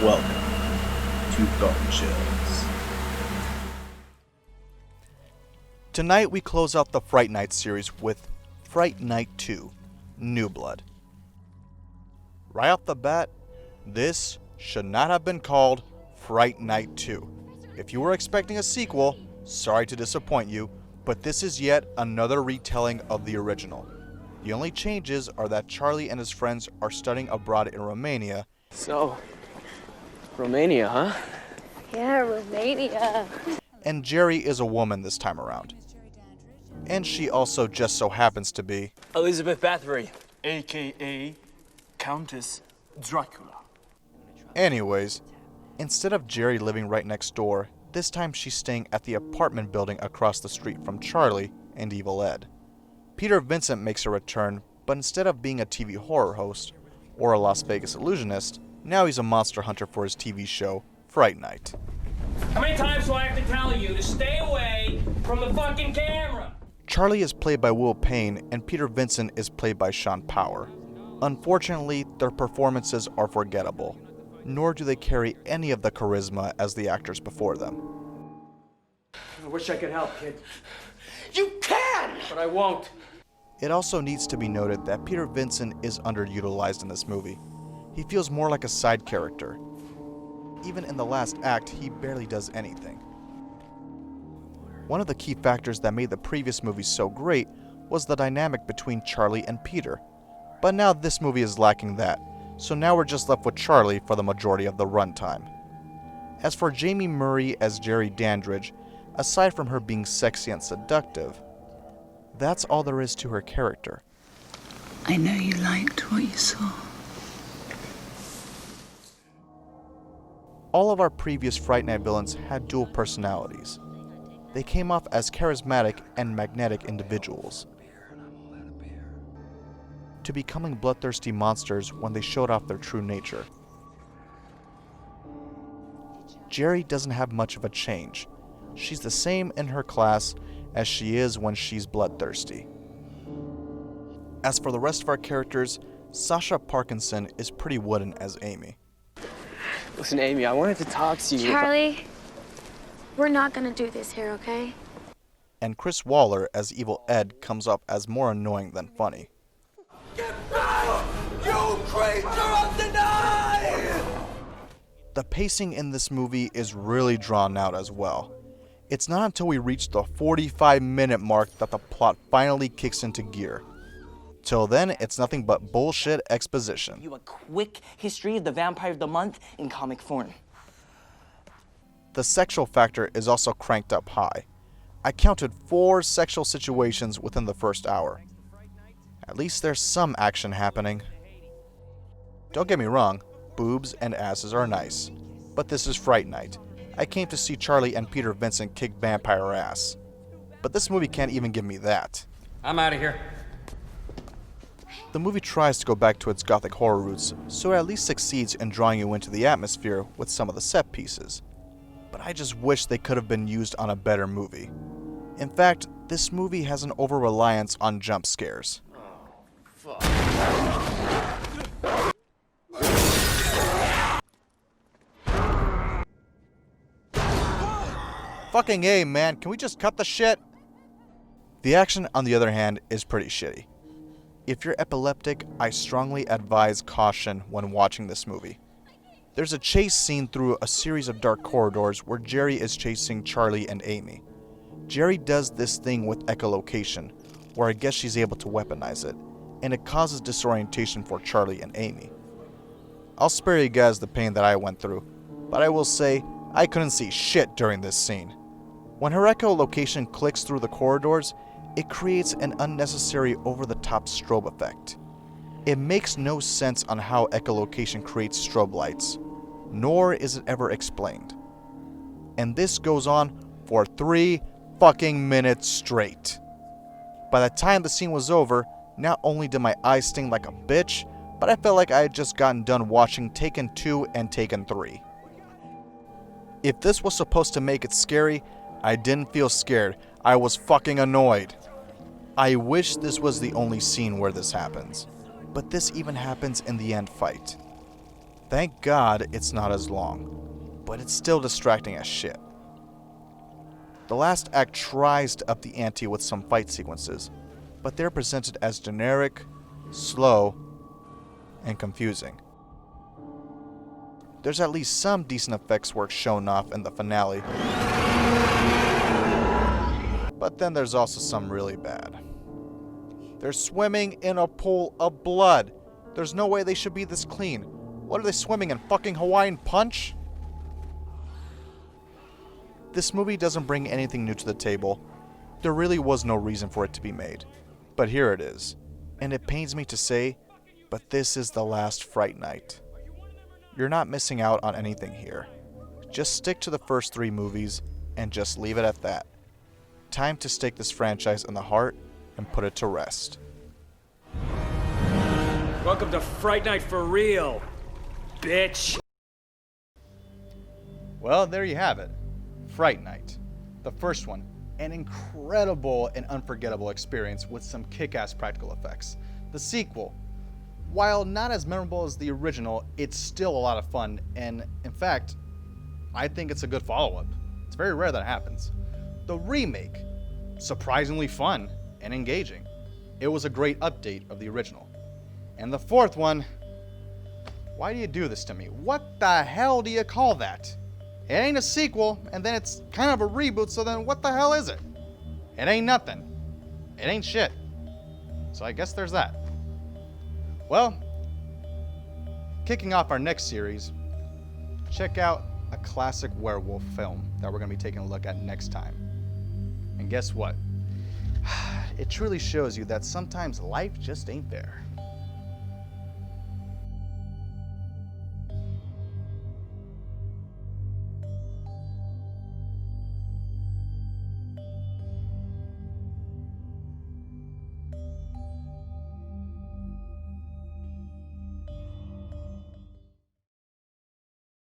Welcome to Garden Chills. Tonight we close out the Fright Night series with Fright Night 2, New Blood. Right off the bat, this should not have been called Fright Night 2. If you were expecting a sequel, sorry to disappoint you, but this is yet another retelling of the original. The only changes are that Charlie and his friends are studying abroad in Romania. So, Romania, huh? Yeah, Romania. And Jerry is a woman this time around. And she also just so happens to be Elizabeth Bathory. a.k.a. Countess Dracula. Anyways, instead of Jerry living right next door, this time she's staying at the apartment building across the street from Charlie and Evil Ed. Peter Vincent makes a return, but instead of being a TV horror host or a Las Vegas illusionist, now he's a monster hunter for his TV show, Fright Night. How many times do I have to tell you to stay away from the fucking camera? Charlie is played by Will Payne and Peter Vincent is played by Sean Power. Unfortunately, their performances are forgettable, nor do they carry any of the charisma as the actors before them. I wish I could help, kid. You can! But I won't. It also needs to be noted that Peter Vincent is underutilized in this movie. He feels more like a side character. Even in the last act, he barely does anything. One of the key factors that made the previous movie so great was the dynamic between Charlie and Peter. But now this movie is lacking that, so now we're just left with Charlie for the majority of the runtime. As for Jamie Murray as Jerry Dandridge, aside from her being sexy and seductive, that's all there is to her character. I know you liked what you saw. All of our previous Fright Night villains had dual personalities. They came off as charismatic and magnetic individuals, to becoming bloodthirsty monsters when they showed off their true nature. Jerry doesn't have much of a change. She's the same in her class as she is when she's bloodthirsty. As for the rest of our characters, Sasha Parkinson is pretty wooden as Amy. Listen, Amy, I wanted to talk to you. Charlie, we're not gonna do this here, okay? And Chris Waller as Evil Ed comes up as more annoying than funny. Get back, you creature of the night! The pacing in this movie is really drawn out as well. It's not until we reach the 45-minute mark that the plot finally kicks into gear. Till then, it's nothing but bullshit exposition. You a quick history of the Vampire of the Month in comic form. The sexual factor is also cranked up high. I counted 4 sexual situations within the first hour. At least there's some action happening. Don't get me wrong, boobs and asses are nice. But this is Fright Night. I came to see Charlie and Peter Vincent kick vampire ass. But this movie can't even give me that. I'm out of here. The movie tries to go back to its gothic horror roots, so it at least succeeds in drawing you into the atmosphere with some of the set pieces. But I just wish they could have been used on a better movie. In fact, this movie has an over-reliance on jump scares. Fucking A, man, can we just cut the shit? The action, on the other hand, is pretty shitty. If you're epileptic, I strongly advise caution when watching this movie. There's a chase scene through a series of dark corridors where Jerry is chasing Charlie and Amy. Jerry does this thing with echolocation, where I guess she's able to weaponize it, and it causes disorientation for Charlie and Amy. I'll spare you guys the pain that I went through, but I will say I couldn't see shit during this scene. When her echolocation clicks through the corridors, it creates an unnecessary over-the-top strobe effect. It makes no sense on how echolocation creates strobe lights, nor is it ever explained. And this goes on for 3 fucking minutes straight. By the time the scene was over, not only did my eyes sting like a bitch, but I felt like I had just gotten done watching Taken 2 and Taken 3. If this was supposed to make it scary, I didn't feel scared. I was fucking annoyed. I wish this was the only scene where this happens, but this even happens in the end fight. Thank God it's not as long, but it's still distracting as shit. The last act tries to up the ante with some fight sequences, but they're presented as generic, slow, and confusing. There's at least some decent effects work shown off in the finale, but then there's also some really bad. They're swimming in a pool of blood. There's no way they should be this clean. What are they swimming in, fucking Hawaiian Punch? This movie doesn't bring anything new to the table. There really was no reason for it to be made. But here it is. And it pains me to say, but this is the last Fright Night. You're not missing out on anything here. Just stick to the first 3 movies and just leave it at that. Time to stake this franchise in the heart and put it to rest. Welcome to Fright Night for real, bitch. Well, there you have it. Fright Night. The first one. An incredible and unforgettable experience with some kick-ass practical effects. The sequel. While not as memorable as the original, it's still a lot of fun, and in fact, I think it's a good follow-up. It's very rare that happens. The remake. Surprisingly fun and engaging. It was a great update of the original. And the fourth one, why do you do this to me? What the hell do you call that? It ain't a sequel, and then it's kind of a reboot, so then what the hell is it? It ain't nothing. It ain't shit. So I guess there's that. Well, kicking off our next series, check out a classic werewolf film that we're going to be taking a look at next time. And guess what? It truly shows you that sometimes life just ain't fair.